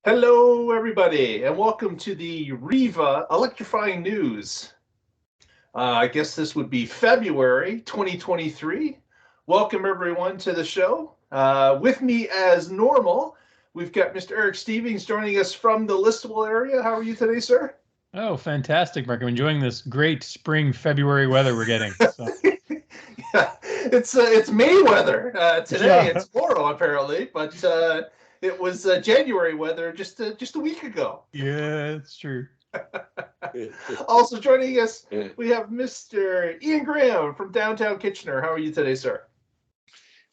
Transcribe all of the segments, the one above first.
Hello, everybody, and welcome to the REVA Electrifying News. I guess this would be February 2023. Welcome, everyone, to the show. With me, as normal, we've got Mr. Eric Stevens joining us from the Listowel area. How are you today, sir? Oh, fantastic, Mark. I'm enjoying this great spring February weather we're getting. So. Yeah, it's May weather today. Yeah. It's tomorrow, apparently, but it was January weather just a week ago. Yeah, it's true. Also joining us, we have Mr. Ian Graham from downtown Kitchener. How are you today, sir?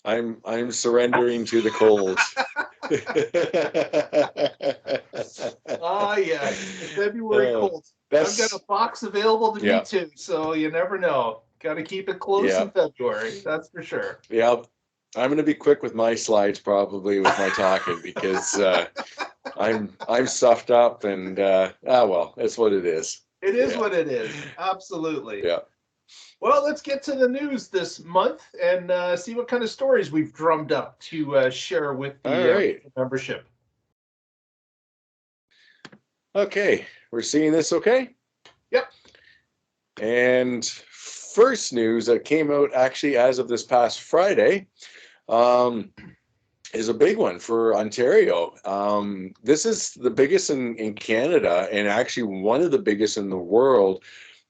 I'm surrendering to the cold. Yeah, February cold. I've got a box available to me too, so you never know. Got to keep it close in February, that's for sure. Yeah, I'm going to be quick with my slides probably with my talking because I'm stuffed up and well, that's what it is. It is what it is. Absolutely. Yeah. Well, let's get to the news this month and see what kind of stories we've drummed up to share with the membership. Okay, we're seeing this okay? Yep. And first news that came out actually as of this past Friday is a big one for Ontario. This is the biggest in Canada and actually one of the biggest in the world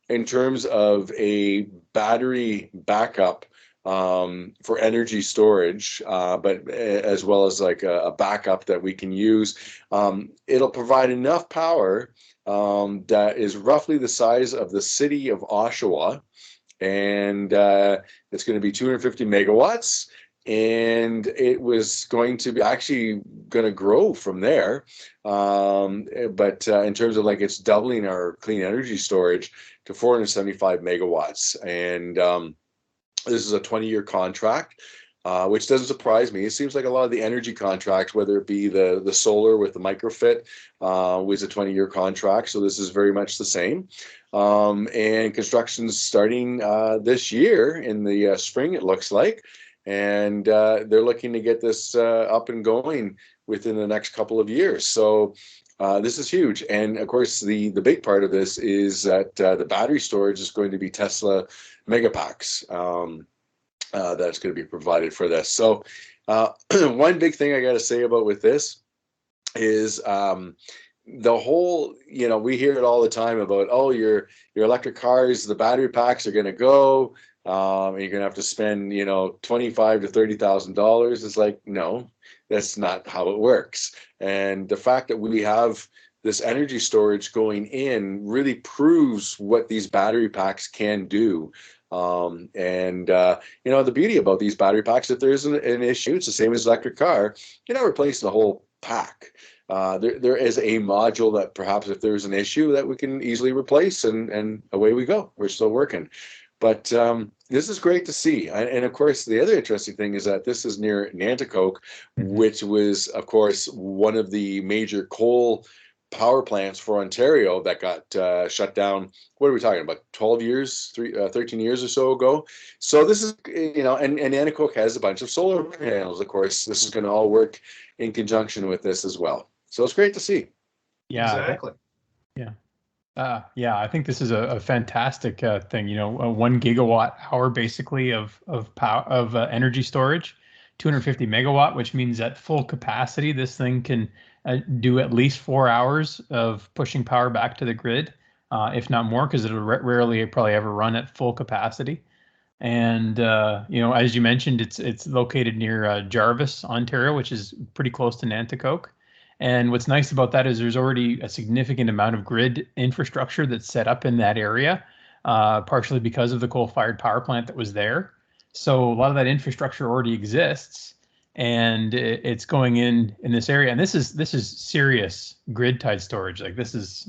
in terms of a battery backup for energy storage, but as well as like a backup that we can use. It'll provide enough power that is roughly the size of the city of Oshawa, and it's going to be 250 megawatts. And it was going to be actually going to grow from there. But in terms of like it's doubling our clean energy storage to 475 megawatts. And this is a 20-year contract, which doesn't surprise me. It seems like a lot of the energy contracts, whether it be the solar with the microfit, was a 20-year contract. So this is very much the same. And construction's starting this year in the spring, it looks like. And they're looking to get this up and going within the next couple of years. So this is huge. And of course, the big part of this is that the battery storage is going to be Tesla Megapacks that's going to be provided for this. So one big thing I got to say about with this is the whole, we hear it all the time about, oh, your electric cars, the battery packs are going to go. And you're going to have to spend, $25,000 to $30,000. It's like, no, that's not how it works. And the fact that we have this energy storage going in really proves what these battery packs can do. The beauty about these battery packs, if there's an issue, it's the same as electric car. You're not replacing the whole pack. There is a module that perhaps if there's an issue that we can easily replace, and away we go. We're still working. But this is great to see. And of course, the other interesting thing is that this is near Nanticoke, which was, of course, one of the major coal power plants for Ontario that got shut down. What are we talking about? 12 years, 13 years or so ago. So this is, and Nanticoke has a bunch of solar panels. Of course, this is going to all work in conjunction with this as well. So it's great to see. Yeah, exactly. Yeah. I think this is a fantastic thing. 1 gigawatt hour basically of power of energy storage, 250 megawatt, which means at full capacity, this thing can do at least 4 hours of pushing power back to the grid, if not more, because it'll rarely probably ever run at full capacity. And as you mentioned, it's located near Jarvis, Ontario, which is pretty close to Nanticoke. And what's nice about that is there's already a significant amount of grid infrastructure that's set up in that area, partially because of the coal-fired power plant that was there. So a lot of that infrastructure already exists, and it's going in this area. And this is serious grid-tied storage. Like this is,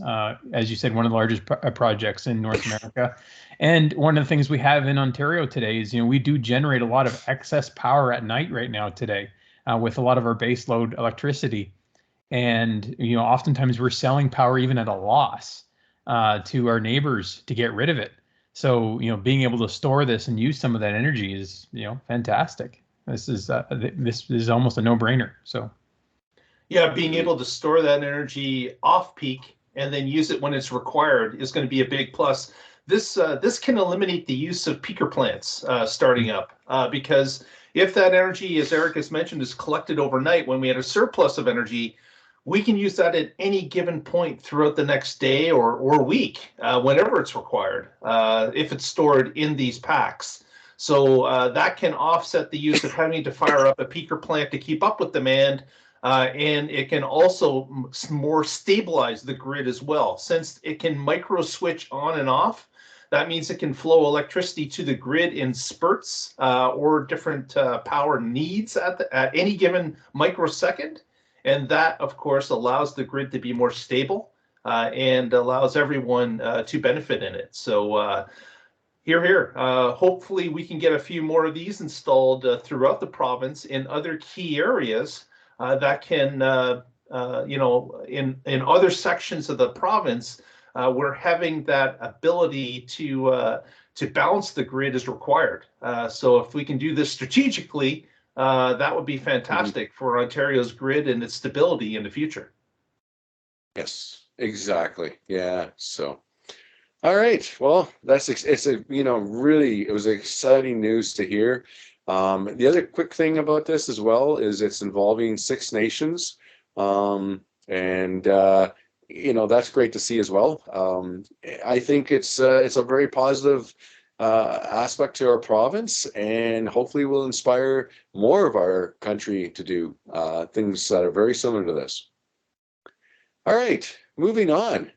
as you said, one of the largest projects in North America. And one of the things we have in Ontario today is, we do generate a lot of excess power at night right now today with a lot of our base load electricity. And, oftentimes we're selling power even at a loss to our neighbors to get rid of it. So, being able to store this and use some of that energy is, fantastic. This is almost a no-brainer. So. Yeah, being able to store that energy off peak and then use it when it's required is going to be a big plus. This can eliminate the use of peaker plants starting up because if that energy, as Eric has mentioned, is collected overnight when we had a surplus of energy, we can use that at any given point throughout the next day or week, whenever it's required, if it's stored in these packs. So that can offset the use of having to fire up a peaker plant to keep up with demand. And it can also more stabilize the grid as well. Since it can micro switch on and off, that means it can flow electricity to the grid in spurts or different power needs at any given microsecond. And that, of course, allows the grid to be more stable and allows everyone to benefit in it. So here. Hopefully we can get a few more of these installed throughout the province in other key areas that can, in other sections of the province, we're having that ability to balance the grid as required. So if we can do this strategically, that would be fantastic for Ontario's grid and its stability in the future. Yes, exactly. Yeah. So, all right. Well, it was exciting news to hear. The other quick thing about this as well is it's involving 6 nations. That's great to see as well. I think it's a very positive aspect to our province, and hopefully will inspire more of our country to do things that are very similar to this. All right, moving on.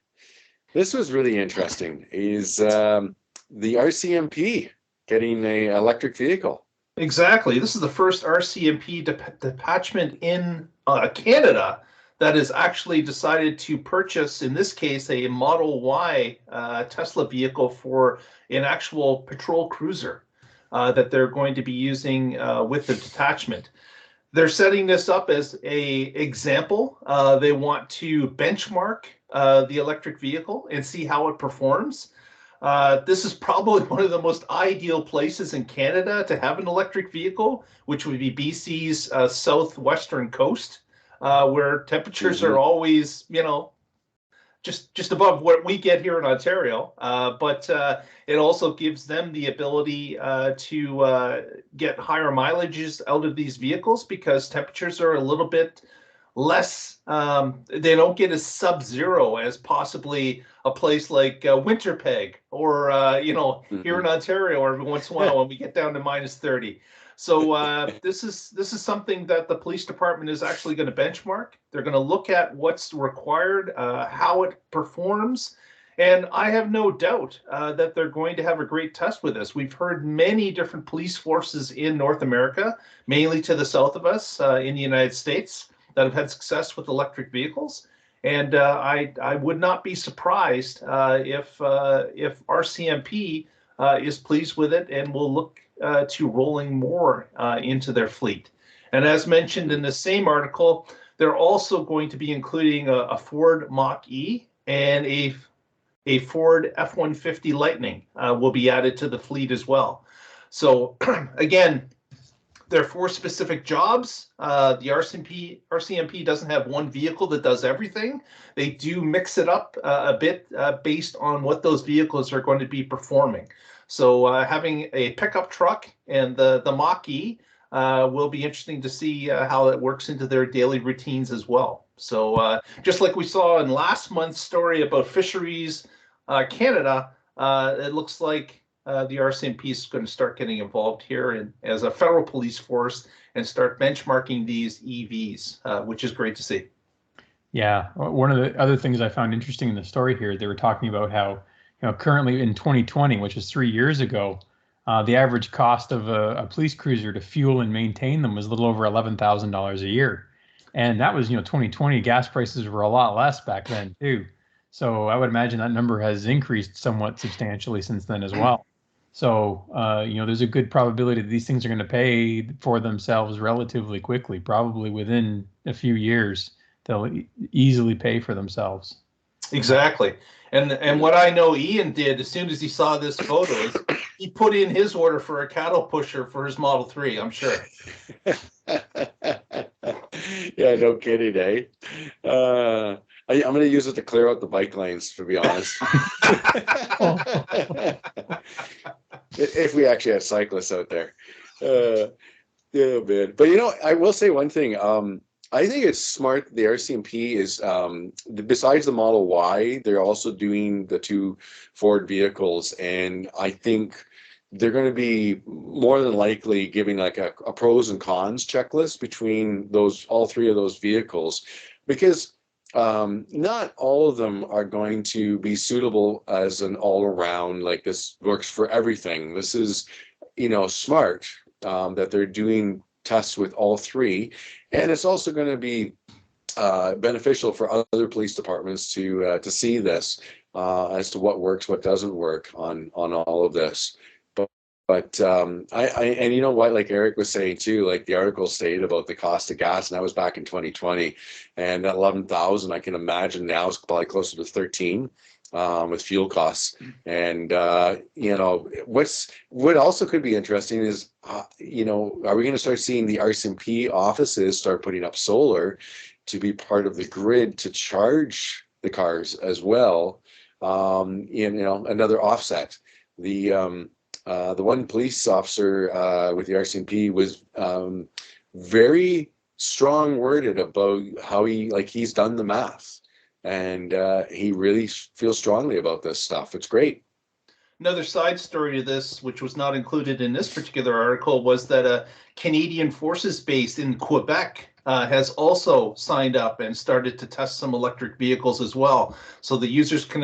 This was really interesting. Is the RCMP getting an electric vehicle? Exactly. This is the first RCMP detachment in Canada that has actually decided to purchase, in this case, a Model Y Tesla vehicle for an actual patrol cruiser that they're going to be using with the detachment. They're setting this up as an example. They want to benchmark the electric vehicle and see how it performs. This is probably one of the most ideal places in Canada to have an electric vehicle, which would be BC's southwestern coast, where temperatures are always, just above what we get here in Ontario. But it also gives them the ability to get higher mileages out of these vehicles because temperatures are a little bit less, they don't get as sub-zero as possibly a place like Winterpeg or, here in Ontario every once in a while when we get down to -30. So this is something that the police department is actually going to benchmark. They're going to look at what's required, how it performs, and I have no doubt that they're going to have a great test with this. We've heard many different police forces in North America, mainly to the south of us in the United States, that have had success with electric vehicles. And I would not be surprised if RCMP is pleased with it and will look to rolling more into their fleet. And as mentioned in the same article, they're also going to be including a Ford Mach-E and a Ford F-150 Lightning will be added to the fleet as well. So again, they're for specific jobs. The RCMP doesn't have one vehicle that does everything. They do mix it up a bit based on what those vehicles are going to be performing. So having a pickup truck and the Mach-E will be interesting to see how it works into their daily routines as well. So just like we saw in last month's story about Fisheries Canada, it looks like the RCMP is going to start getting involved here as a federal police force and start benchmarking these EVs, which is great to see. Yeah, one of the other things I found interesting in the story here, they were talking about how, currently in 2020, which is 3 years ago, the average cost of a police cruiser to fuel and maintain them was a little over $11,000 a year. And that was, 2020, gas prices were a lot less back then too. So I would imagine that number has increased somewhat substantially since then as well. So, there's a good probability that these things are going to pay for themselves relatively quickly, probably within a few years, they'll easily pay for themselves. Exactly. And what I know Ian did as soon as he saw this photo is he put in his order for a cattle pusher for his Model 3, I'm sure. Yeah, no kidding, eh? I'm going to use it to clear out the bike lanes, to be honest. If we actually have cyclists out there. Yeah, man. But I will say one thing. I think it's smart. The RCMP is, besides the Model Y, they're also doing the two Ford vehicles, and I think they're going to be more than likely giving like a pros and cons checklist between all three of those vehicles, because not all of them are going to be suitable as an all-around, like this works for everything. This is, smart, that they're doing tests with all three, and it's also going to be beneficial for other police departments to see this, as to what works, what doesn't work on all of this. But and you know what, like Eric was saying too, like the article stated about the cost of gas, and that was back in 2020, and that 11,000, I can imagine now is probably closer to 13, with fuel costs. And what also could be interesting is, are we going to start seeing the RCMP offices start putting up solar to be part of the grid to charge the cars as well? Another offset. The one police officer with the RCMP was very strong worded about how he's done the math, and he really feels strongly about this stuff. It's great. Another side story to this, which was not included in this particular article, was that a Canadian Forces base in Quebec has also signed up and started to test some electric vehicles as well. So the users can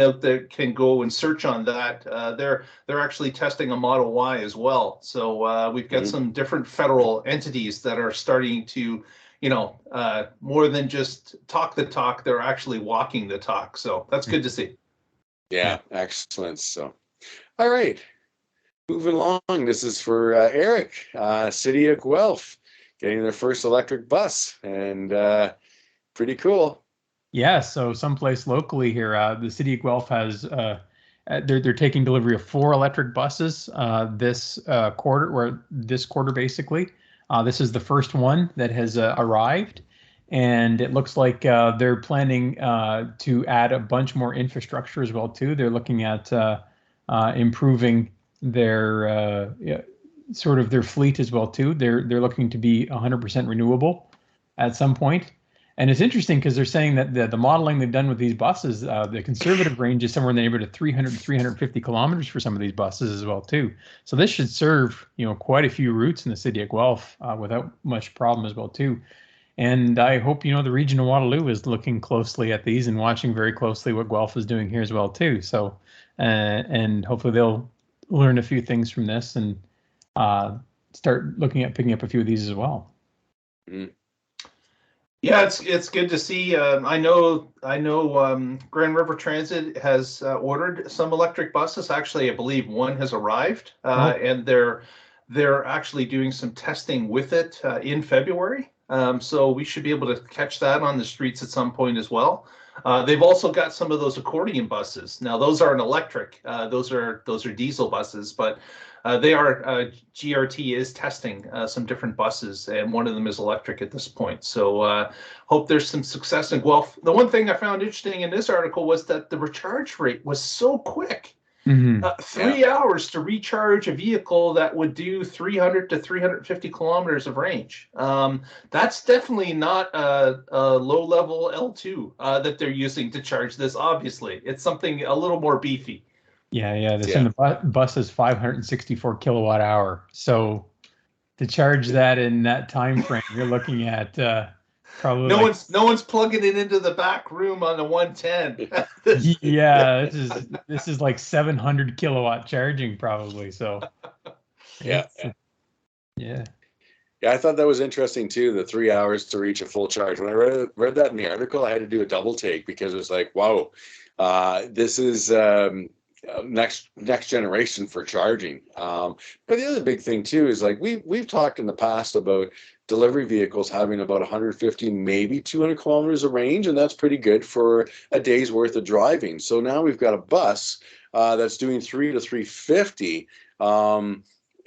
go and search on that. They're actually testing a Model Y as well. So we've got some different federal entities that are starting to, more than just talk the talk, they're actually walking the talk. So that's good to see. Yeah, excellent. So, all right, moving along. This is for Eric, City of Guelph, getting their first electric bus, and pretty cool. Yeah, so someplace locally here, the City of Guelph has they're taking delivery of 4 electric buses this quarter basically. This is the first one that has arrived, and it looks like they're planning to add a bunch more infrastructure as well too. They're looking at improving their sort of their fleet as well too. They're looking to be 100% renewable at some point. And it's interesting because they're saying that the modeling they've done with these buses, the conservative range is somewhere in the neighborhood of 300 to 350 kilometers for some of these buses as well too. So this should serve quite a few routes in the city of Guelph without much problem as well too. And I hope the region of Waterloo is looking closely at these and watching very closely what Guelph is doing here as well too. So and hopefully they'll learn a few things from this and start looking at picking up a few of these as well. Mm-hmm. Yeah, it's good to see. I know. Grand River Transit has ordered some electric buses. Actually, I believe one has arrived, and they're actually doing some testing with it in February. So we should be able to catch that on the streets at some point as well. They've also got some of those accordion buses. Now those aren't electric. Those are diesel buses, but they are GRT is testing some different buses, and one of them is electric at this point. So hope there's some success in Guelph. The one thing I found interesting in this article was that the recharge rate was so quick. 3 hours to recharge a vehicle that would do 300 to 350 kilometers of range. That's definitely not a low-level L2 that they're using to charge this, obviously. It's something a little more beefy. Yeah. The bus is 564 kilowatt hour. So to charge that in that time frame, you're looking at probably no one's plugging it into the back room on the 110. Yeah, this is like 700 kilowatt charging probably. So yeah. Yeah, I thought that was interesting too, the 3 hours to reach a full charge. When I read that in the article, I had to do a double take because it was like, wow, this is next generation for charging. But the other big thing too is like we've talked in the past about delivery vehicles having about 150, maybe 200 kilometers of range, and that's pretty good for a day's worth of driving. So now we've got a bus that's doing 300 to 350.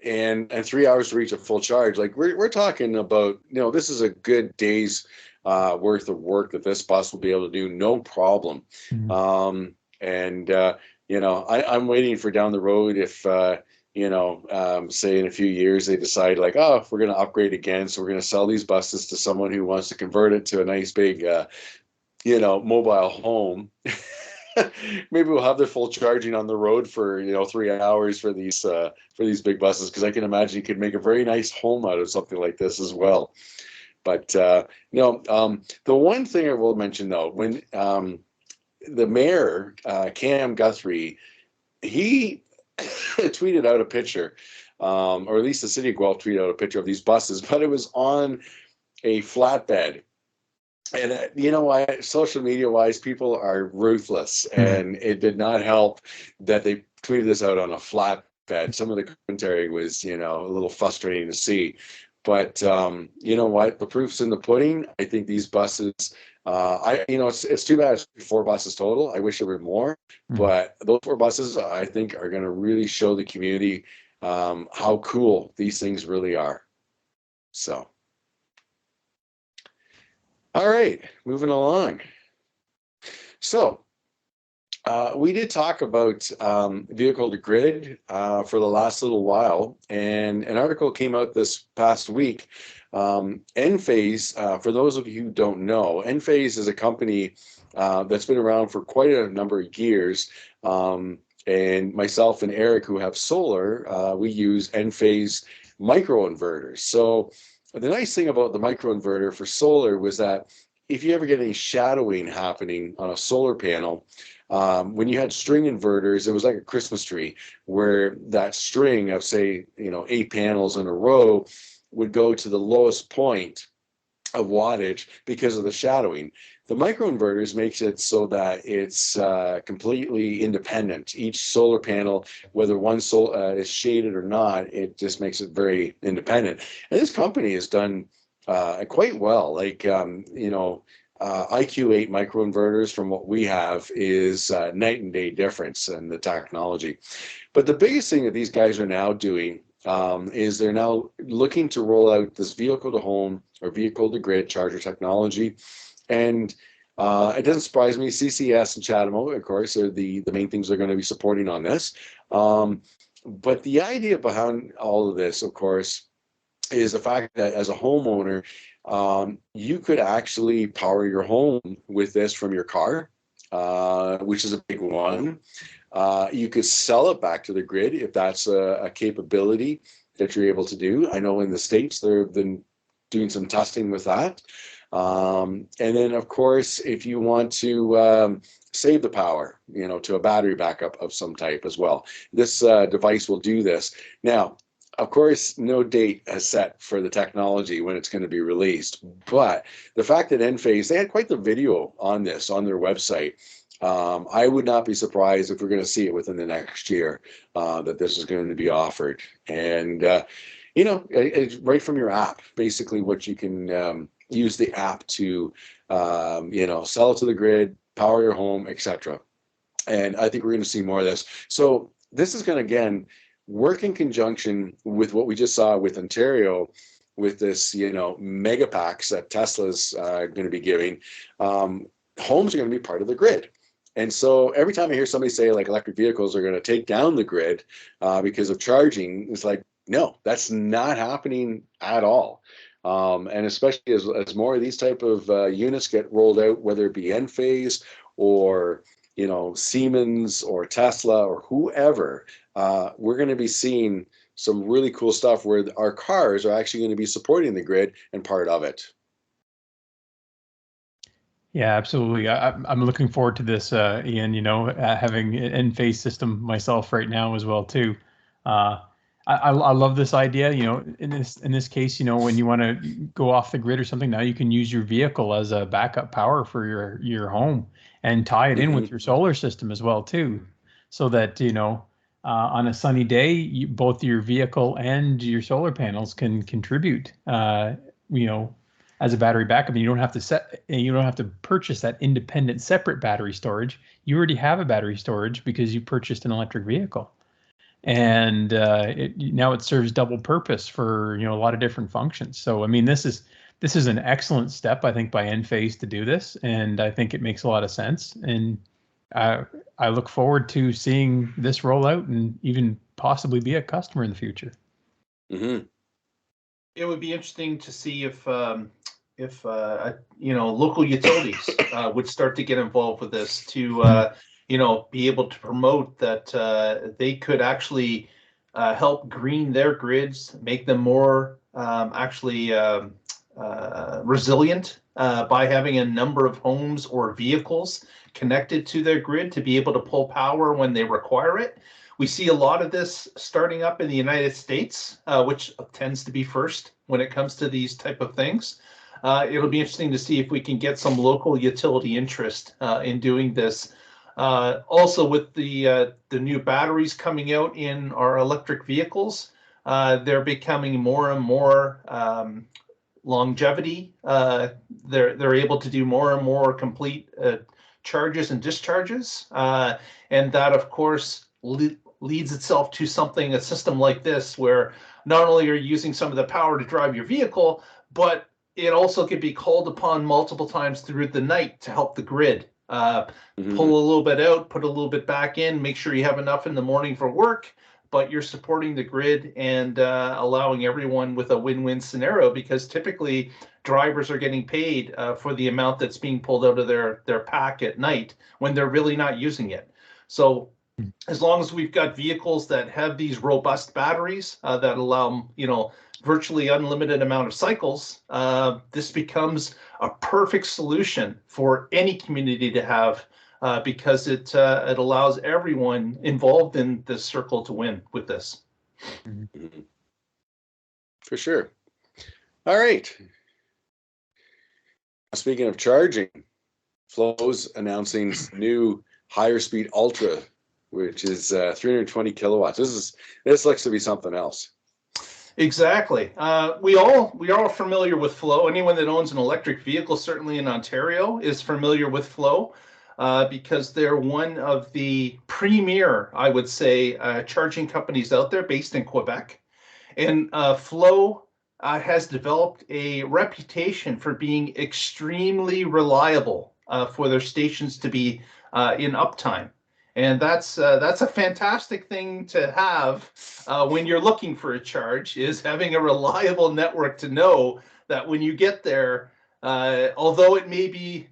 and 3 hours to reach a full charge. Like we're talking about, this is a good day's worth of work that this bus will be able to do, no problem. Mhm. I'm waiting for down the road if say in a few years they decide like, oh, we're going to upgrade again, so we're going to sell these buses to someone who wants to convert it to a nice big mobile home. Maybe we'll have their full charging on the road for 3 hours for these big buses, because I can imagine you could make a very nice home out of something like this as well. But the one thing I will mention though, when the mayor Cam Guthrie, he tweeted out a picture, or at least the city of Guelph tweeted out a picture of these buses, but it was on a flatbed. And why, social media wise, people are ruthless, and it did not help that they tweeted this out on a flatbed. Some of the commentary was, a little frustrating to see. But you know what? The proof's in the pudding. I think these buses, it's too bad it's 4 buses total. I wish there were more, but those 4 buses, I think, are going to really show the community how cool these things really are. So. All right, moving along. So we did talk about vehicle to grid for the last little while, and an article came out this past week. Enphase, for those of you who don't know, Enphase is a company that's been around for quite a number of years. And myself and Eric, who have solar, we use Enphase microinverters. So the nice thing about the microinverter for solar was that if you ever get any shadowing happening on a solar panel, when you had string inverters, it was like a Christmas tree, where that string of, say, 8 panels in a row would go to the lowest point of wattage because of the shadowing. The microinverters makes it so that it's completely independent. Each solar panel, whether one is shaded or not, it just makes it very independent. And this company has done quite well. Like, IQ8 microinverters from what we have is night and day difference in the technology. But the biggest thing that these guys are now doing is they're now looking to roll out this vehicle to home or vehicle to grid charger technology. And it doesn't surprise me. CCS and CHAdeMO, of course, are the main things they're going to be supporting on this. But the idea behind all of this, of course, is the fact that as a homeowner, you could actually power your home with this from your car, which is a big one. You could sell it back to the grid if that's a capability that you're able to do. I know in the States, they've been doing some testing with that. And then, of course, if you want to save the power, to a battery backup of some type as well, this device will do this. Now, of course, no date is set for the technology when it's going to be released. But the fact that Enphase, they had quite the video on this on their website. I would not be surprised if we're going to see it within the next year, that this is going to be offered. And, it's right from your app, basically what you can use the app to, sell it to the grid, power your home, etc. And I think we're going to see more of this. So this is going to, again, work in conjunction with what we just saw with Ontario, with this, Megapacks that Tesla's going to be giving. Homes are going to be part of the grid. And so every time I hear somebody say like electric vehicles are going to take down the grid because of charging, it's like, no, that's not happening at all. And especially as more of these type of units get rolled out, whether it be Enphase or Siemens or Tesla or whoever, we're going to be seeing some really cool stuff where our cars are actually going to be supporting the grid and part of it. Yeah, absolutely. I'm looking forward to this, Ian. Having an Enphase system myself right now as well too. I love this idea. In this case, when you want to go off the grid or something, now you can use your vehicle as a backup power for your home and tie it in with your solar system as well too, so that on a sunny day, both your vehicle and your solar panels can contribute. As a battery backup, and you don't have to purchase that independent separate battery storage. You already have a battery storage because you purchased an electric vehicle. and now it serves double purpose for a lot of different functions. So I mean, this is an excellent step, I think, by Enphase to do this, and I think it makes a lot of sense. And I look forward to seeing this roll out and even possibly be a customer in the future. Mm-hmm. It would be interesting to see if local utilities would start to get involved with this to be able to promote that they could actually help green their grids, make them more resilient by having a number of homes or vehicles connected to their grid to be able to pull power when they require it. We see a lot of this starting up in the United States, which tends to be first when it comes to these type of things. It'll be interesting to see if we can get some local utility interest in doing this. Also, with the new batteries coming out in our electric vehicles, they're becoming more and more longevity. They're able to do more and more complete charges and discharges, and that, of course, leads itself to a system like this, where not only are you using some of the power to drive your vehicle, but it also can be called upon multiple times through the night to help the grid. Pull a little bit out, put a little bit back in, make sure you have enough in the morning for work, but you're supporting the grid and allowing everyone with a win-win scenario, because typically drivers are getting paid for the amount that's being pulled out of their pack at night when they're really not using it. So as long as we've got vehicles that have these robust batteries that allow virtually unlimited amount of cycles, this becomes a perfect solution for any community to have, because it allows everyone involved in this circle to win with this. Mm-hmm. For sure. All right. Speaking of charging, FLO's announcing new higher speed Ultra, which is 320 kilowatts. This looks to be something else. Exactly. We are familiar with FLO. Anyone that owns an electric vehicle, certainly in Ontario, is familiar with FLO because they're one of the premier, I would say, charging companies out there based in Quebec. And FLO has developed a reputation for being extremely reliable for their stations to be in uptime. And that's a fantastic thing to have when you're looking for a charge, is having a reliable network to know that when you get there, although it may be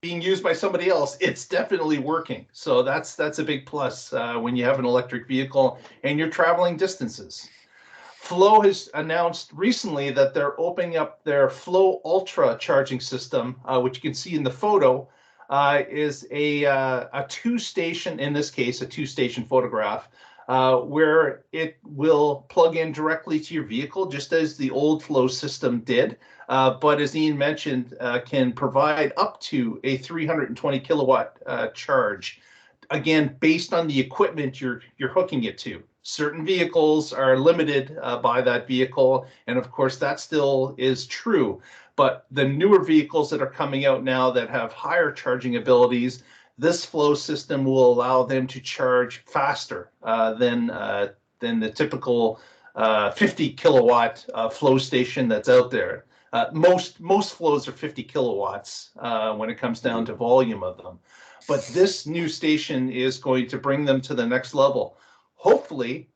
being used by somebody else, it's definitely working. So that's a big plus when you have an electric vehicle and you're traveling distances. FLO has announced recently that they're opening up their FLO Ultra charging system, which you can see in the photo. Is a two-station, in this case, a two-station photograph, where it will plug in directly to your vehicle, just as the old FLO system did. But as Ian mentioned, can provide up to a 320 kilowatt charge, again, based on the equipment you're hooking it to. Certain vehicles are limited by that vehicle, and of course that still is true. But the newer vehicles that are coming out now that have higher charging abilities, this FLO system will allow them to charge faster than the typical 50 kilowatt FLO station that's out there. Most FLOs are 50 kilowatts when it comes down to volume of them. But this new station is going to bring them to the next level. Hopefully,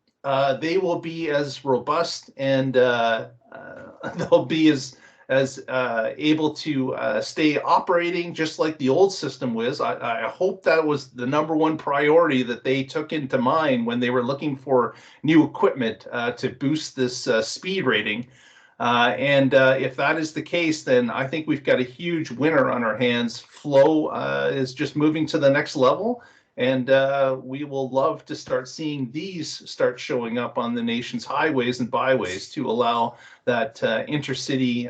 they will be as robust and they'll be as able to stay operating just like the old system was. I hope that was the number one priority that they took into mind when they were looking for new equipment to boost this speed rating. And if that is the case, then I think we've got a huge winner on our hands. FLO is just moving to the next level. And we will love to start seeing these start showing up on the nation's highways and byways to allow that intercity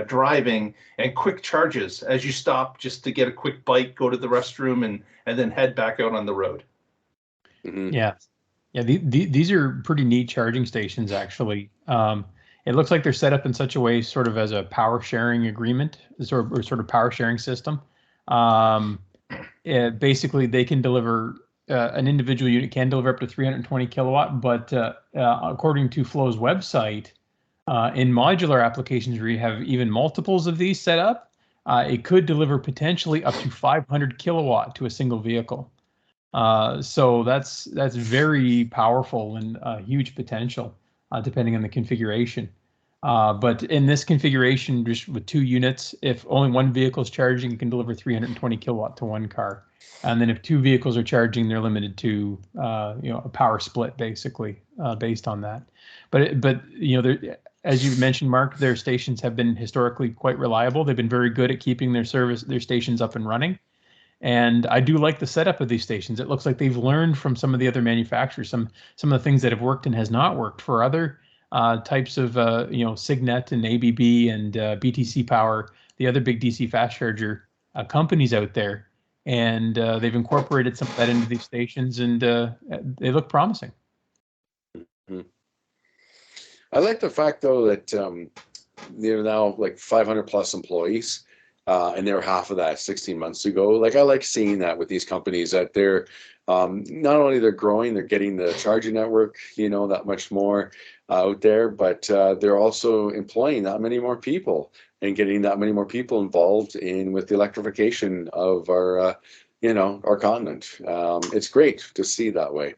driving and quick charges as you stop just to get a quick bite, go to the restroom, and then head back out on the road. Mm-hmm. Yeah. These are pretty neat charging stations, actually. It looks like they're set up in such a way, sort of as a power sharing agreement, sort of power sharing system. Basically, they can deliver an individual unit can deliver up to 320 kilowatt, but according to FLO's website, in modular applications where you have even multiples of these set up, it could deliver potentially up to 500 kilowatt to a single vehicle. So that's very powerful and huge potential, depending on the configuration. But in this configuration, just with 2 units, if only one vehicle is charging, it can deliver 320 kilowatt to one car. And then if 2 vehicles are charging, they're limited to a power split, basically, based on that. But as you mentioned, Mark, their stations have been historically quite reliable. They've been very good at keeping their stations up and running. And I do like the setup of these stations. It looks like they've learned from some of the other manufacturers, some of the things that have worked and has not worked for other types of Signet and ABB and BTC Power, the other big DC fast charger companies out there. And they've incorporated some of that into these stations, and they look promising. Mm-hmm. I like the fact, though, that they're now like 500 plus employees, and they were half of that 16 months ago. Like, I like seeing that with these companies, that they're not only they're growing, they're getting the charging network, that much more out there, but they're also employing that many more people and getting that many more people involved with the electrification of our continent. It's great to see that way.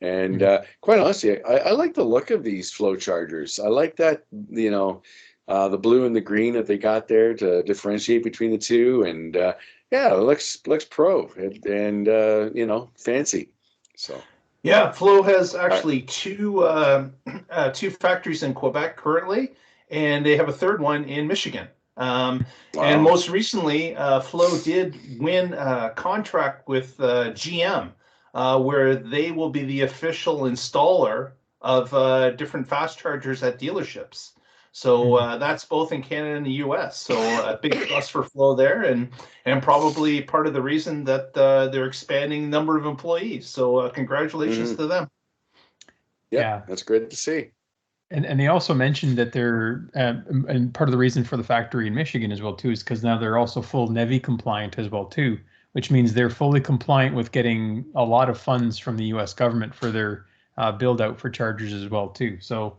And quite honestly, I like the look of these flow chargers. I like that, the blue and the green that they got there to differentiate between the two. And it looks pro and fancy. So. Yeah, FLO has actually two factories in Quebec currently, and they have a third one in Michigan. Wow. And most recently, FLO did win a contract with GM, where they will be the official installer of different fast chargers at dealerships. So that's both in Canada and the U.S. So a big plus for FLO there, and probably part of the reason that they're expanding number of employees. So congratulations to them. Yeah, that's great to see. And they also mentioned that they're and part of the reason for the factory in Michigan as well too is because now they're also full NEVI compliant as well too, which means they're fully compliant with getting a lot of funds from the U.S. government for their build out for chargers as well too. So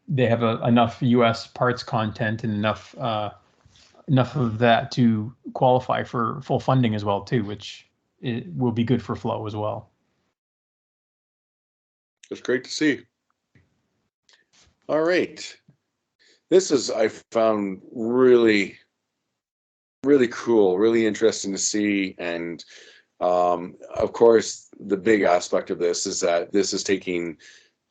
they have enough U.S. parts content and enough of that to qualify for full funding as well too, which it will be good for FLO as well. That's great to see. All right. This is, I found, really, really cool, really interesting to see. And of course, the big aspect of this is that this is taking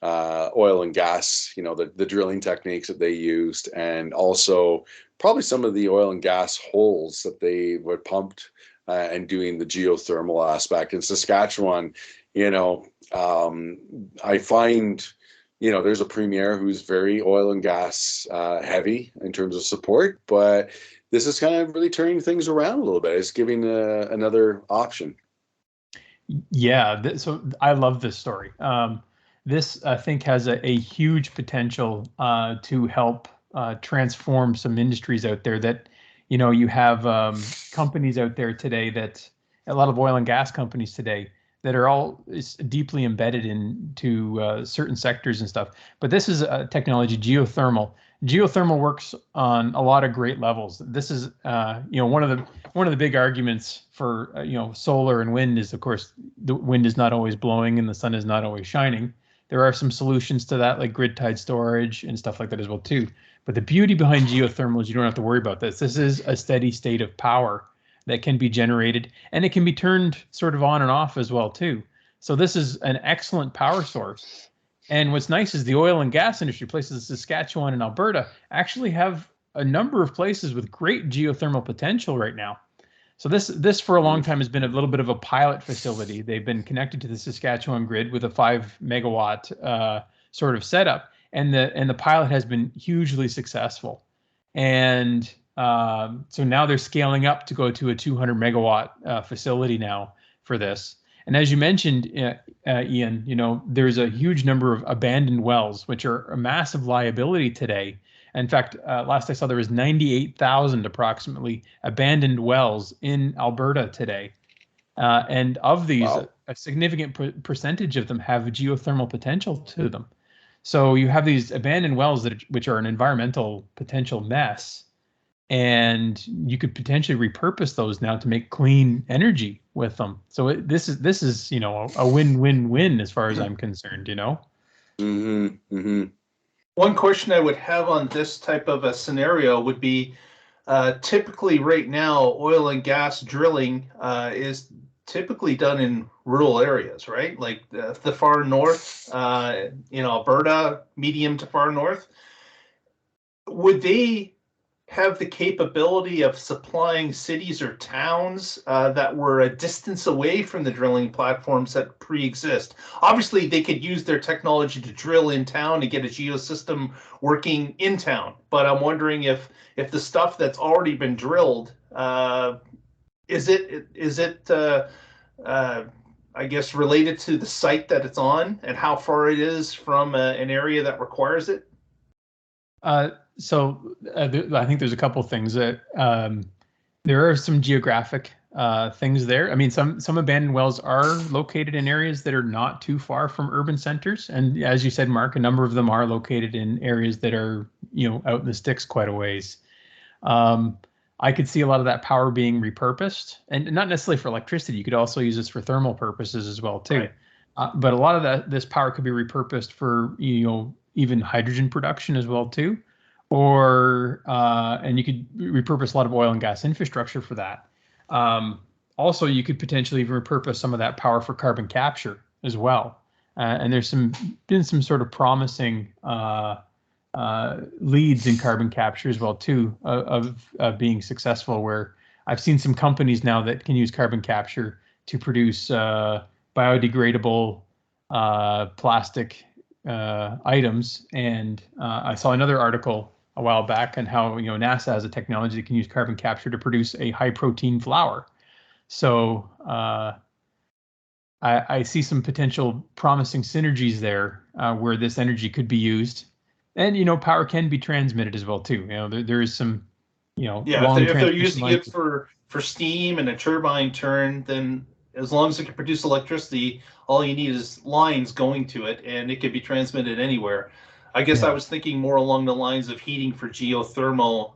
oil and gas, the drilling techniques that they used, and also probably some of the oil and gas holes that they would pumped and doing the geothermal aspect. In Saskatchewan, I find, there's a premier who's very oil and gas heavy in terms of support, but this is kind of really turning things around a little bit. It's giving another option. Yeah, so I love this story. This, I think, has a huge potential to help transform some industries out there that, you have companies out there today a lot of oil and gas companies today that are all deeply embedded into certain sectors and stuff. But this is a technology, geothermal. Geothermal works on a lot of great levels. This is, one of the big arguments for, solar and wind is, of course, the wind is not always blowing and the sun is not always shining. There are some solutions to that, like grid tied storage and stuff like that as well too. But the beauty behind geothermal is you don't have to worry about this. This is a steady state of power that can be generated, and it can be turned sort of on and off as well too. So this is an excellent power source. And what's nice is the oil and gas industry, places in Saskatchewan and Alberta, actually have a number of places with great geothermal potential right now. So this for a long time has been a little bit of a pilot facility. They've been connected to the Saskatchewan grid with a 5 megawatt sort of setup, and the pilot has been hugely successful. And so now they're scaling up to go to a 200 megawatt facility now for this. And as you mentioned, Ian, there's a huge number of abandoned wells, which are a massive liability today. In fact, last I saw, there was 98,000 approximately abandoned wells in Alberta today. And of these, Wow. a significant percentage of them have geothermal potential to them. So you have these abandoned wells which are an environmental potential mess, and you could potentially repurpose those now to make clean energy with them. So this is a win-win-win as far as I'm concerned. Mm-hmm. Mm-hmm. One question I would have on this type of a scenario would be, typically right now, oil and gas drilling is typically done in rural areas, right? Like the far north, in Alberta, medium to far north. Would they have the capability of supplying cities or towns that were a distance away from the drilling platforms that pre-exist? Obviously, they could use their technology to drill in town and get a geosystem working in town. But I'm wondering if the stuff that's already been drilled, is it I guess related to the site that it's on and how far it is from an area that requires it? I think there's a couple things that there are some geographic things there. I mean, some abandoned wells are located in areas that are not too far from urban centers, and as you said, Mark, a number of them are located in areas that are out in the sticks quite a ways. I could see a lot of that power being repurposed, and not necessarily for electricity. You could also use this for thermal purposes as well too. Right. But a lot of this power could be repurposed for even hydrogen production as well too, or and you could repurpose a lot of oil and gas infrastructure for that. Also, you could potentially even repurpose some of that power for carbon capture as well. And there's been some sort of promising leads in carbon capture as well too, of being successful, where I've seen some companies now that can use carbon capture to produce biodegradable plastic items. And I saw another article a while back on how NASA has a technology that can use carbon capture to produce a high protein flour. So I see some potential promising synergies there where this energy could be used. And power can be transmitted as well too. There is some if they're using it for steam and a turbine turn, then as long as it can produce electricity, all you need is lines going to it, and it could be transmitted anywhere. I guess I was thinking more along the lines of heating for geothermal,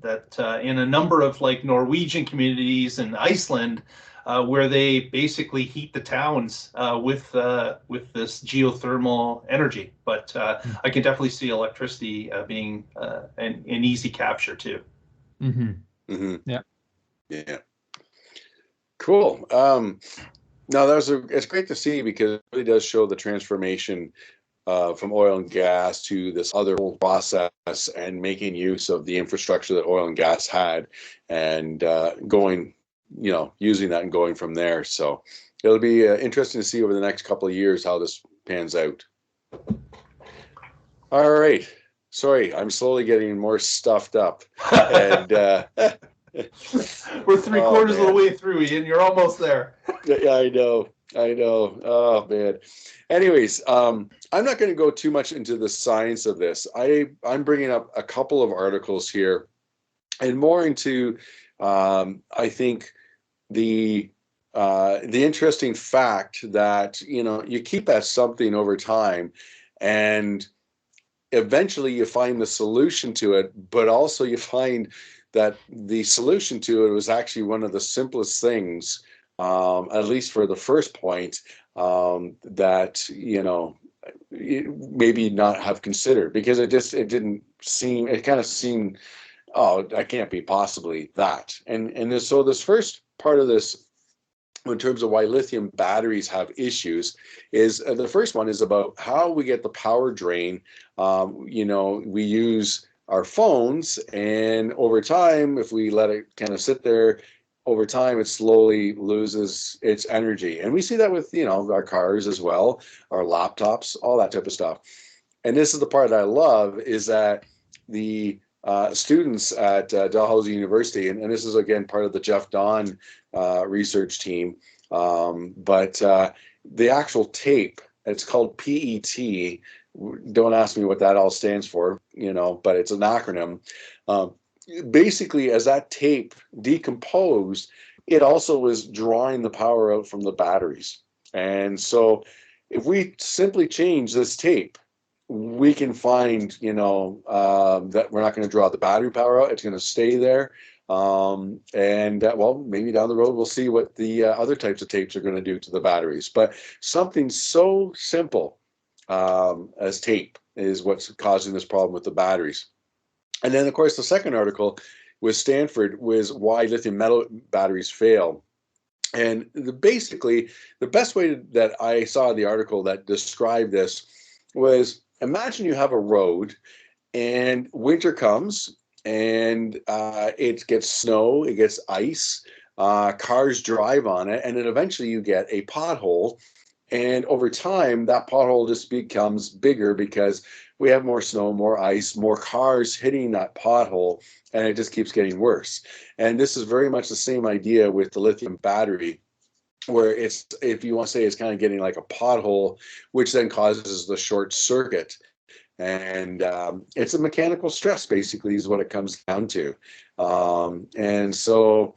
that in a number of like Norwegian communities and Iceland, where they basically heat the towns with this geothermal energy. But I can definitely see electricity being an easy capture too. Mm-hmm. Mm-hmm. Yeah. Yeah. Cool. No, it's great to see, because it really does show the transformation from oil and gas to this other process, and making use of the infrastructure that oil and gas had, and using that and going from there. So it'll be interesting to see over the next couple of years how this pans out. All right. Sorry, I'm slowly getting more stuffed up. And we're three-quarters of the way through, Ian. You're almost there. Yeah, I know. Oh, man. Anyways, I'm not going to go too much into the science of this. I'm bringing up a couple of articles here, and more into, I think, the interesting fact that you keep at something over time, and eventually you find the solution to it, but also you find that the solution to it was actually one of the simplest things, at least for the first point, that maybe not have considered, because it kind of seemed, oh, that can't be possibly that. And so this first part of this, in terms of why lithium batteries have issues, is the first one is about how we get the power drain. We use our phones, and over time, if we let it kind of sit there, over time it slowly loses its energy. And we see that with our cars as well, our laptops, all that type of stuff. And this is the part that I love, is that the students at Dalhousie University, and this is again part of the Jeff Don research team, but the actual tape, it's called PET. Don't ask me what that all stands for, but it's an acronym. Basically, as that tape decomposed, it also was drawing the power out from the batteries. And so if we simply change this tape, we can find, that we're not going to draw the battery power out. It's going to stay there. Well, maybe down the road, we'll see what the other types of tapes are going to do to the batteries. But something so simple as tape is what's causing this problem with the batteries. And then, of course, the second article with Stanford was why lithium metal batteries fail. And basically, the best way that I saw the article that described this was, imagine you have a road and winter comes and it gets snow, it gets ice, cars drive on it, and then eventually you get a pothole. And over time, that pothole just becomes bigger because we have more snow, more ice, more cars hitting that pothole, and it just keeps getting worse. And this is very much the same idea with the lithium battery, where it's, if you want to say, it's kind of getting like a pothole, which then causes the short circuit. And it's a mechanical stress, basically, is what it comes down to. And so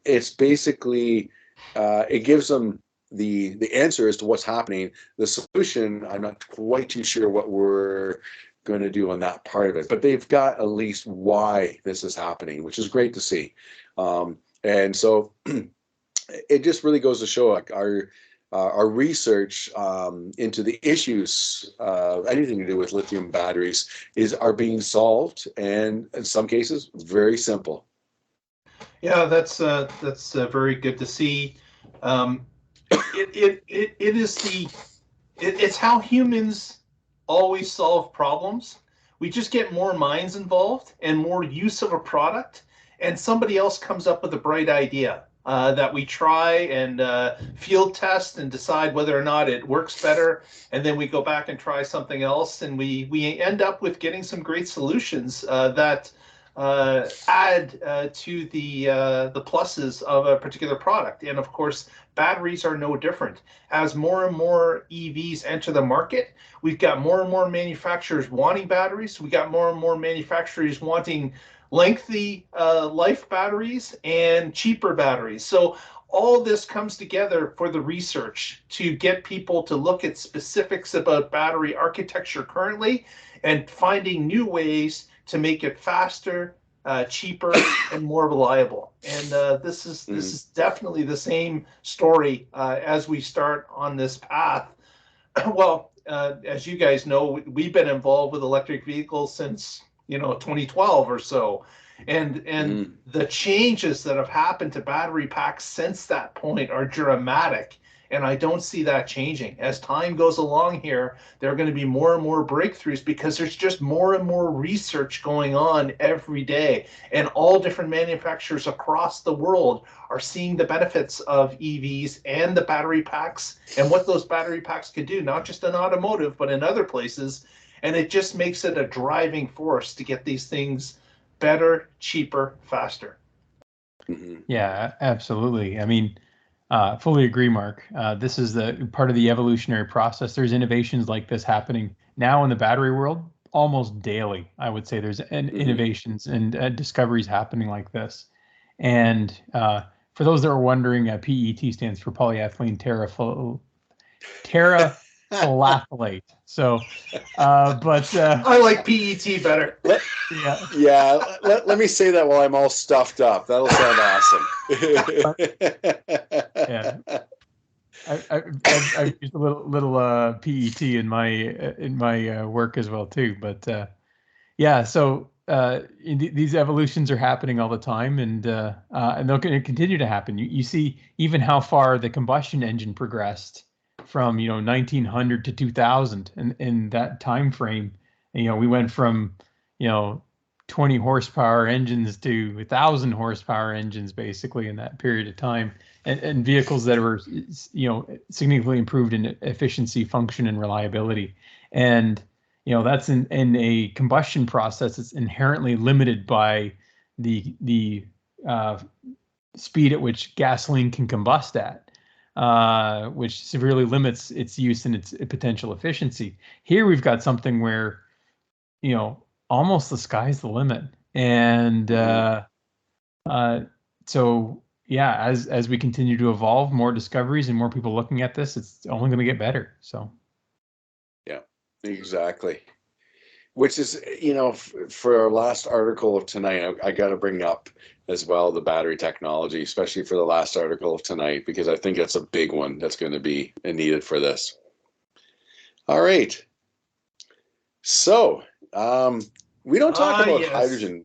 it's basically, it gives them the answer as to what's happening. The solution, I'm not quite too sure what we're going to do on that part of it, but they've got at least why this is happening, which is great to see. And so it just really goes to show, like, our research into the issues, anything to do with lithium batteries, are being solved, and in some cases very simple. Yeah, that's very good to see. It's how humans always solve problems. We just get more minds involved and more use of a product, and somebody else comes up with a bright idea that we try and field test and decide whether or not it works better, and then we go back and try something else, and we end up with getting some great solutions that add to the pluses of a particular product. And of course, batteries are no different. As more and more EVs enter the market, we've got more and more manufacturers wanting batteries. We got more and more manufacturers wanting lengthy life batteries and cheaper batteries. So all this comes together for the research to get people to look at specifics about battery architecture currently and finding new ways to make it faster, cheaper, and more reliable. And this is definitely the same story as we start on this path. Well, as you guys know, we've been involved with electric vehicles since 2012 or so, and the changes that have happened to battery packs since that point are dramatic. And I don't see that changing. As time goes along here, there are going to be more and more breakthroughs because there's just more and more research going on every day. And all different manufacturers across the world are seeing the benefits of EVs and the battery packs and what those battery packs could do, not just in automotive, but in other places. And it just makes it a driving force to get these things better, cheaper, faster. Yeah, absolutely. I mean, fully agree, Mark. This is the part of the evolutionary process. There's innovations like this happening now in the battery world almost daily. I would say there's innovations and discoveries happening like this. And for those that are wondering, PET stands for polyethylene terephthalate. So, but I like PET better. Let me say that while I'm all stuffed up. That'll sound awesome. Yeah, I've used a little PET in my work as well too. But yeah, so these evolutions are happening all the time, and they're going to continue to happen. You see even how far the combustion engine progressed from 1900 to 2000, and in that time frame, we went from 20 horsepower engines to 1,000 horsepower engines basically in that period of time, and vehicles that were significantly improved in efficiency, function, and reliability. And that's in a combustion process that's inherently limited by the speed at which gasoline can combust at, which severely limits its use and its potential efficiency. Here we've got something where almost the sky's the limit. And so yeah, as we continue to evolve, more discoveries and more people looking at this, it's only going to get better. So Yeah, exactly. Which is, for our last article of tonight, I got to bring up as well the battery technology, especially for the last article of tonight, because I think that's a big one that's going to be needed for this. All right. So, we don't talk about Yes. hydrogen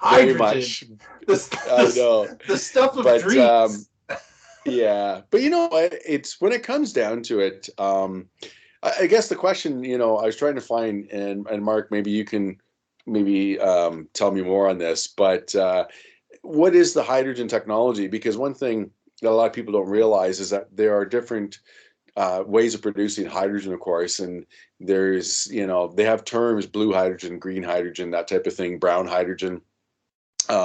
very Hydrogen. much. I know. The stuff of dreams. Yeah, but you know what? It's when it comes down to it, I guess the question, I was trying to find, and Mark, maybe you can tell me more on this, but what is the hydrogen technology? Because one thing that a lot of people don't realize is that there are different ways of producing hydrogen, of course, and there's, they have terms: blue hydrogen, green hydrogen, that type of thing, brown hydrogen.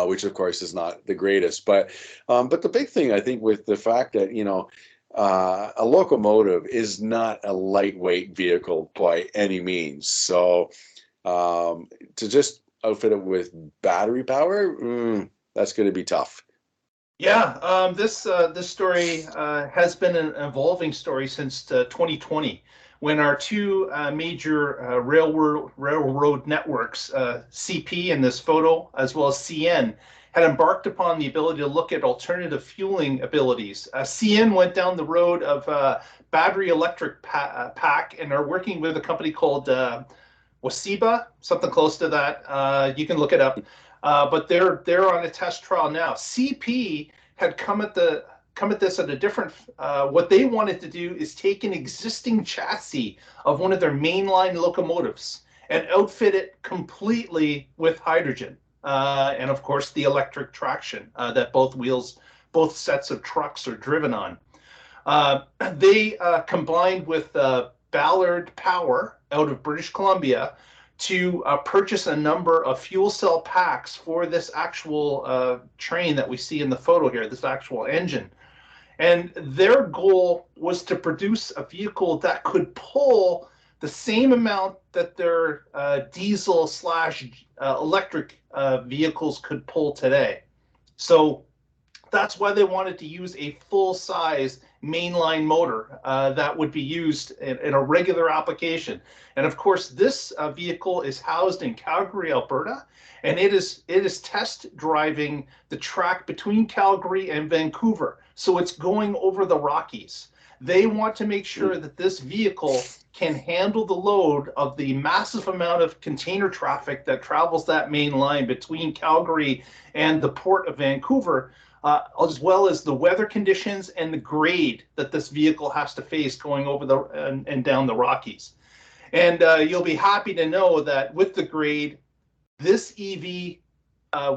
Which of course is not the greatest, but the big thing I think with the fact that a locomotive is not a lightweight vehicle by any means. So to just outfit it with battery power, that's going to be tough. Yeah, this story has been an evolving story since 2020, when our two major railroad networks, CP in this photo, as well as CN, had embarked upon the ability to look at alternative fueling abilities. CN went down the road of battery electric pack and are working with a company called WREVA, something close to that. You can look it up. But they're on a test trial now. CP had come at this at a different. What they wanted to do is take an existing chassis of one of their mainline locomotives and outfit it completely with hydrogen, and of course the electric traction that both sets of trucks are driven on. They combined with Ballard Power out of British Columbia to purchase a number of fuel cell packs for this actual train that we see in the photo here, this actual engine. And their goal was to produce a vehicle that could pull the same amount that their diesel / electric vehicles could pull today. So that's why they wanted to use a full-size mainline motor that would be used in a regular application. And of course, this vehicle is housed in Calgary, Alberta, and it is test driving the track between Calgary and Vancouver. So it's going over the Rockies. They want to make sure that this vehicle can handle the load of the massive amount of container traffic that travels that main line between Calgary and the port of Vancouver, as well as the weather conditions and the grade that this vehicle has to face going over and down the Rockies. And you'll be happy to know that with the grade, this EV,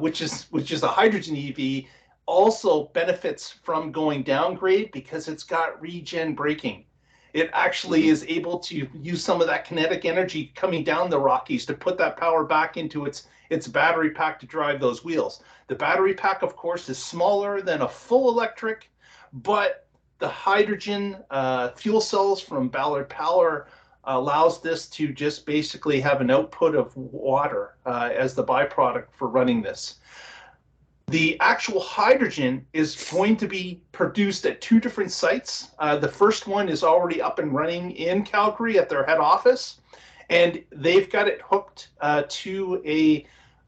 which is a hydrogen EV, also benefits from going down grade because it's got regen braking. It actually is able to use some of that kinetic energy coming down the Rockies to put that power back into its battery pack to drive those wheels. The battery pack, of course, is smaller than a full electric, but the hydrogen fuel cells from Ballard Power allows this to just basically have an output of water as the byproduct for running this. The actual hydrogen is going to be produced at two different sites. The first one is already up and running in Calgary at their head office, and they've got it hooked to a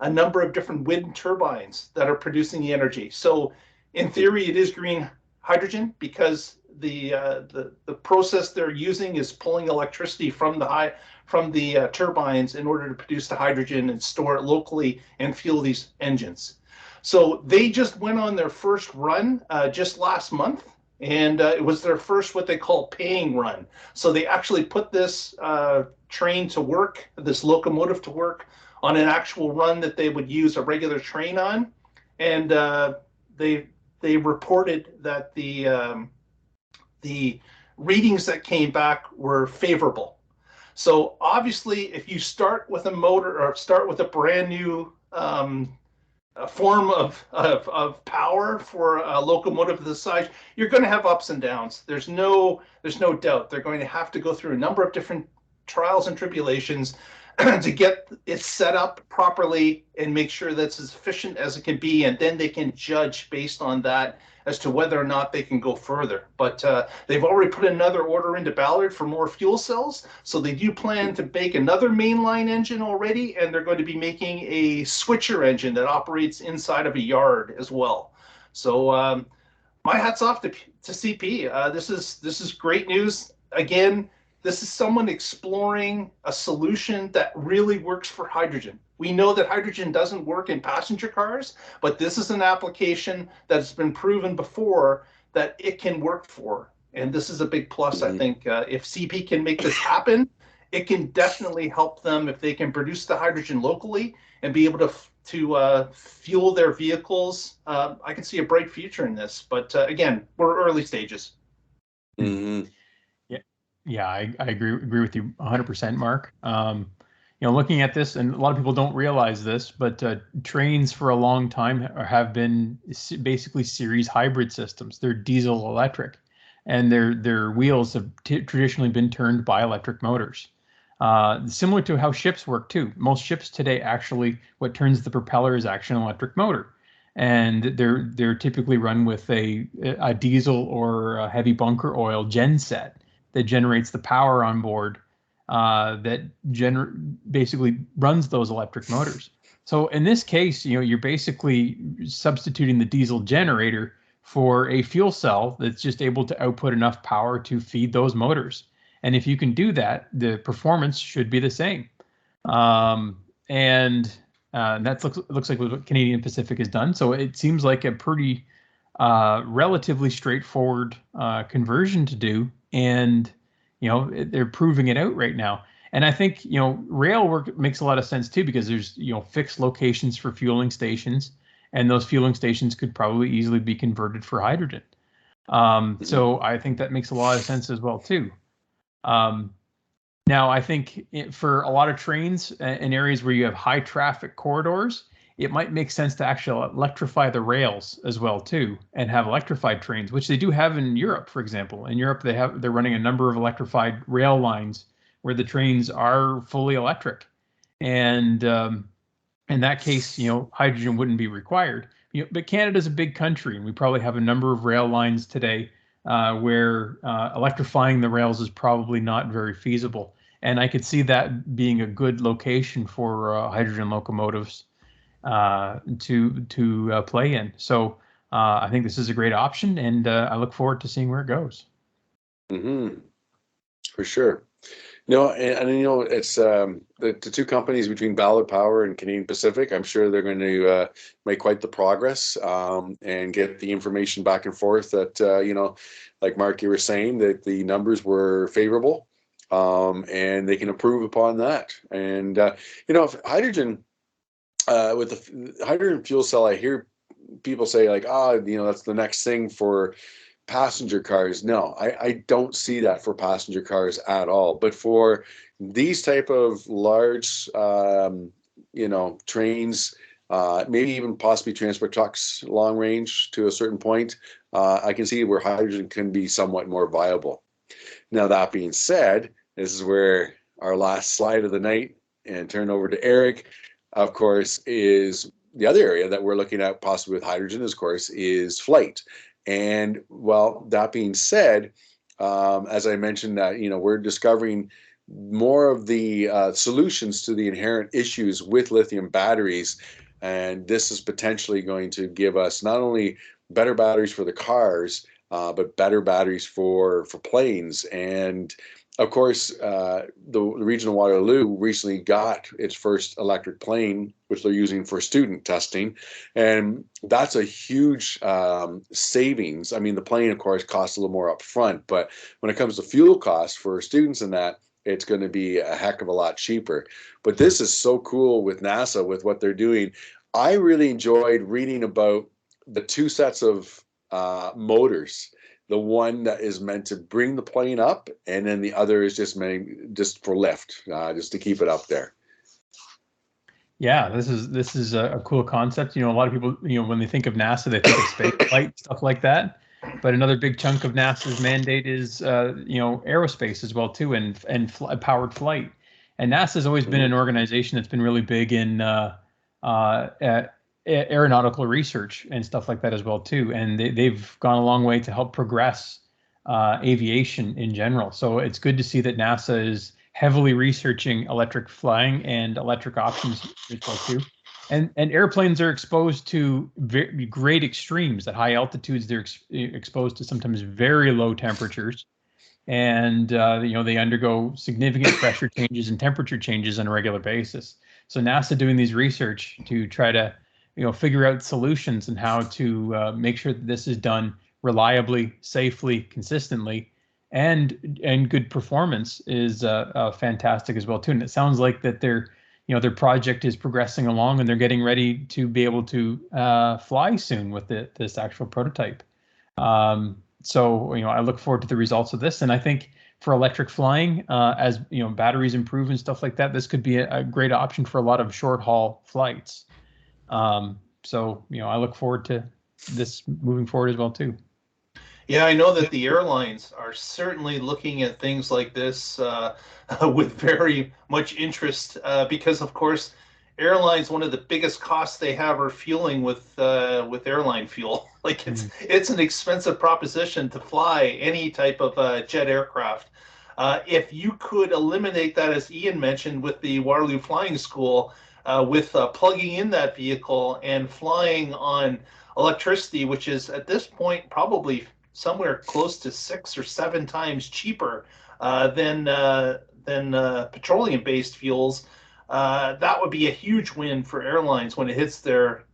number of different wind turbines that are producing the energy. So in theory, it is green hydrogen because the process they're using is pulling electricity from the turbines in order to produce the hydrogen and store it locally and fuel these engines. So they just went on their first run just last month, and it was their first what they call paying run. So they actually put this train to work, this locomotive to work on an actual run that they would use a regular train on, and they reported that the readings that came back were favorable. So obviously, if you start with a motor or start with a brand new a form of power for a locomotive of this size, you're going to have ups and downs. There's no doubt. They're going to have to go through a number of different trials and tribulations. to get it set up properly and make sure that's as efficient as it can be, and then they can judge based on that as to whether or not they can go further. But they've already put another order into Ballard for more fuel cells, so they do plan to make another mainline engine already, and they're going to be making a switcher engine that operates inside of a yard as well. So my hat's off to CP. This is great news. Again, this is someone exploring a solution that really works for hydrogen. We know that hydrogen doesn't work in passenger cars, but this is an application that's been proven before that it can work for. And this is a big plus, I think. If CP can make this happen, it can definitely help them if they can produce the hydrogen locally and be able to fuel their vehicles. I can see a bright future in this. But again, we're early stages. Mm-hmm. Yeah, I agree with you 100%, Mark. Looking at this, and a lot of people don't realize this, but trains for a long time have been basically series hybrid systems. They're diesel electric, and their wheels have traditionally been turned by electric motors. Similar to how ships work too. Most ships today, actually, what turns the propeller is actually an electric motor, and they're typically run with a diesel or a heavy bunker oil genset that generates the power on board that basically runs those electric motors. So in this case, you're basically substituting the diesel generator for a fuel cell that's just able to output enough power to feed those motors. And if you can do that, the performance should be the same. And that looks like what Canadian Pacific has done. So it seems like a pretty relatively straightforward conversion to do. And, they're proving it out right now. And I think, rail work makes a lot of sense too, because there's, fixed locations for fueling stations, and those fueling stations could probably easily be converted for hydrogen. So I think that makes a lot of sense as well too. Now, I think for a lot of trains in areas where you have high traffic corridors, it might make sense to actually electrify the rails as well too, and have electrified trains, which they do have in Europe, for example. In Europe, they're running a number of electrified rail lines where the trains are fully electric, and in that case, hydrogen wouldn't be required. But Canada's a big country, and we probably have a number of rail lines today where electrifying the rails is probably not very feasible. And I could see that being a good location for hydrogen locomotives to play in. So I think this is a great option, and I look forward to seeing where it goes. Mm-hmm. For sure. It's the two companies between Ballard Power and Canadian Pacific. I'm sure they're going to make quite the progress and get the information back and forth that, like Mark, you were saying, that the numbers were favorable and they can improve upon that. And, if hydrogen, with the hydrogen fuel cell, I hear people say like, that's the next thing for passenger cars. No, I don't see that for passenger cars at all. But for these type of large, trains, maybe even possibly transport trucks, long range to a certain point, I can see where hydrogen can be somewhat more viable. Now, that being said, this is where our last slide of the night, and turn over to Eric, of course, is the other area that we're looking at possibly with hydrogen, of course, is flight. And well, that being said, as I mentioned, that we're discovering more of the solutions to the inherent issues with lithium batteries, and this is potentially going to give us not only better batteries for the cars, but better batteries for planes. And of course, the region of Waterloo recently got its first electric plane, which they're using for student testing. And that's a huge savings. I mean, the plane, of course, costs a little more upfront, but when it comes to fuel costs for students and that, it's going to be a heck of a lot cheaper. But this is so cool with NASA, with what they're doing. I really enjoyed reading about the two sets of motors. The one that is meant to bring the plane up, and then the other is just for lift, just to keep it up there. Yeah, this is a cool concept. A lot of people, when they think of NASA, they think of space flight, stuff like that. But another big chunk of NASA's mandate is, aerospace as well too, and powered flight. And NASA has always been an organization that's been really big in aeronautical research and stuff like that as well too. And they've gone a long way to help progress aviation in general. So it's good to see that NASA is heavily researching electric flying and electric options as well too. And airplanes are exposed to great extremes. At high altitudes, they're exposed to sometimes very low temperatures, and they undergo significant pressure changes and temperature changes on a regular basis. So NASA doing these research to try to figure out solutions and how to make sure that this is done reliably, safely, consistently, and good performance is fantastic as well too. And it sounds like that their project is progressing along, and they're getting ready to be able to fly soon with this actual prototype. So I look forward to the results of this, and I think for electric flying, as batteries improve and stuff like that, this could be a great option for a lot of short haul flights. So I look forward to this moving forward as well too. Yeah, I know that the airlines are certainly looking at things like this with very much interest because, of course, airlines, one of the biggest costs they have are fueling with airline fuel. Like it's an expensive proposition to fly any type of jet aircraft. If you could eliminate that, as Ian mentioned, with the Waterloo Flying School, with plugging in that vehicle and flying on electricity, which is at this point probably somewhere close to 6 or 7 times cheaper than petroleum-based fuels, that would be a huge win for airlines when it hits their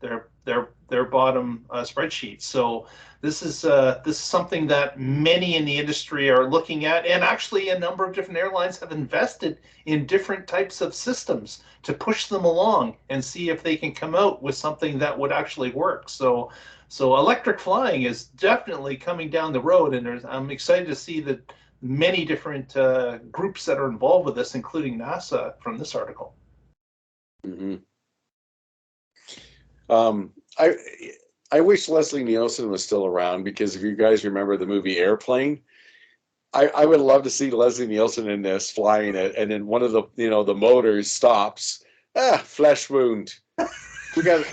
bottom spreadsheet. So this is something that many in the industry are looking at, and actually a number of different airlines have invested in different types of systems to push them along and see if they can come out with something that would actually work. So electric flying is definitely coming down the road, and I'm excited to see that many different groups that are involved with this, including NASA, from this article. Mm-hmm. I wish Leslie Nielsen was still around, because if you guys remember the movie Airplane, I would love to see Leslie Nielsen in this flying it, and then one of the the motors stops. Flesh wound. We got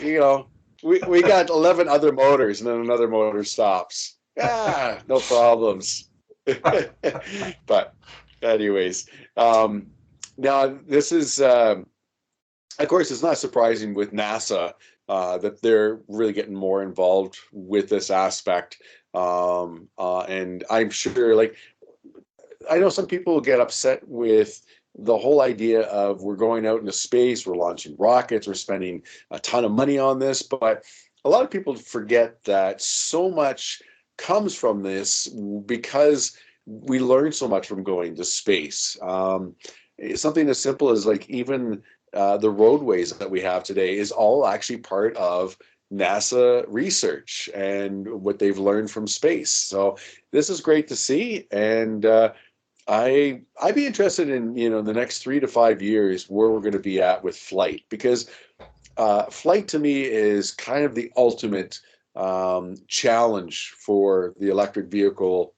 we got 11 other motors, and then another motor stops. No problems. But anyways, now this is of course, it's not surprising with NASA that they're really getting more involved with this aspect. And I'm sure, like, I know some people get upset with the whole idea of we're going out into space, we're launching rockets, we're spending a ton of money on this, but a lot of people forget that so much comes from this because we learn so much from going to space. Something as simple as, like, even the roadways that we have today is all actually part of NASA research and what they've learned from space. So this is great to see, and I'd be interested in the next 3 to 5 years where we're going to be at with flight, because flight to me is kind of the ultimate challenge for the electric vehicle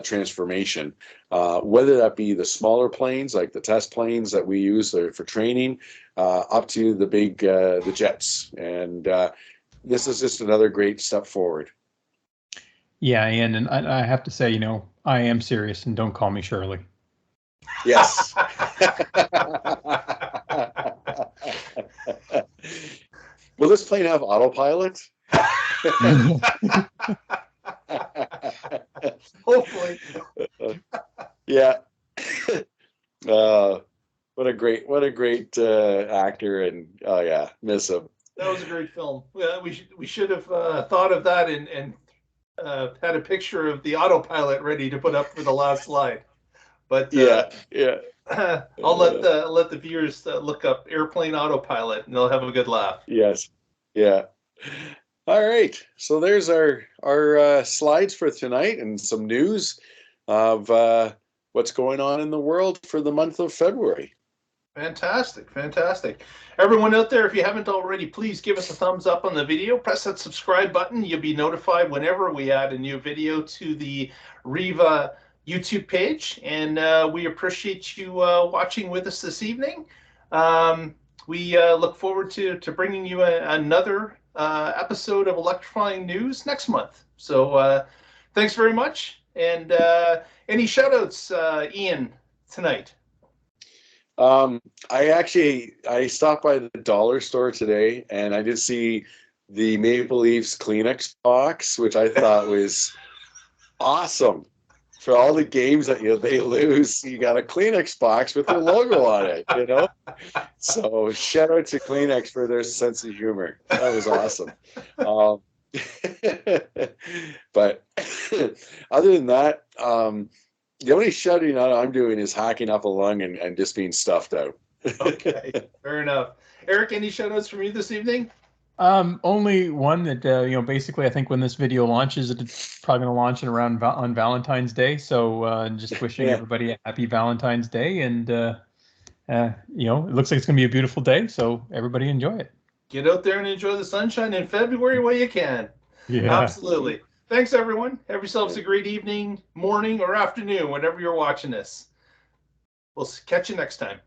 transformation, whether that be the smaller planes like the test planes that we use for training, up to the big the jets, and this is just another great step forward. Yeah, and I have to say, I am serious, and don't call me Shirley. Yes. Will this plane have autopilot? Hopefully. Yeah. What a great actor, and oh yeah, miss him. That was a great film. We should have thought of that and had a picture of the autopilot ready to put up for the last slide. But yeah. I'll let the viewers look up airplane autopilot, and they'll have a good laugh. Yes. Yeah. All right. So there's our slides for tonight, and some news of what's going on in the world for the month of February. Fantastic. Everyone out there, if you haven't already, please give us a thumbs up on the video. Press that subscribe button. You'll be notified whenever we add a new video to the REVA YouTube page, and we appreciate you watching with us this evening. We look forward to bringing you another episode of Electrifying News next month. So thanks very much. And any shout-outs, Ian, tonight? I stopped by the dollar store today, and I did see the Maple Leafs Kleenex box, which I thought was awesome. For all the games that they lose, you got a Kleenex box with their logo on it, you know? So shout out to Kleenex for their sense of humor. That was awesome. But other than that, the only shouting out I'm doing is hacking up a lung and just being stuffed out. Okay, fair enough. Eric, any shout outs from you this evening? Only one that, basically I think when this video launches, it's probably going to launch on Valentine's Day. So just wishing everybody a happy Valentine's Day. And, it looks like it's going to be a beautiful day. So everybody enjoy it. Get out there and enjoy the sunshine in February while you can. Yeah. Absolutely. Thanks, everyone. Have yourselves a great evening, morning, or afternoon, whenever you're watching this. We'll catch you next time.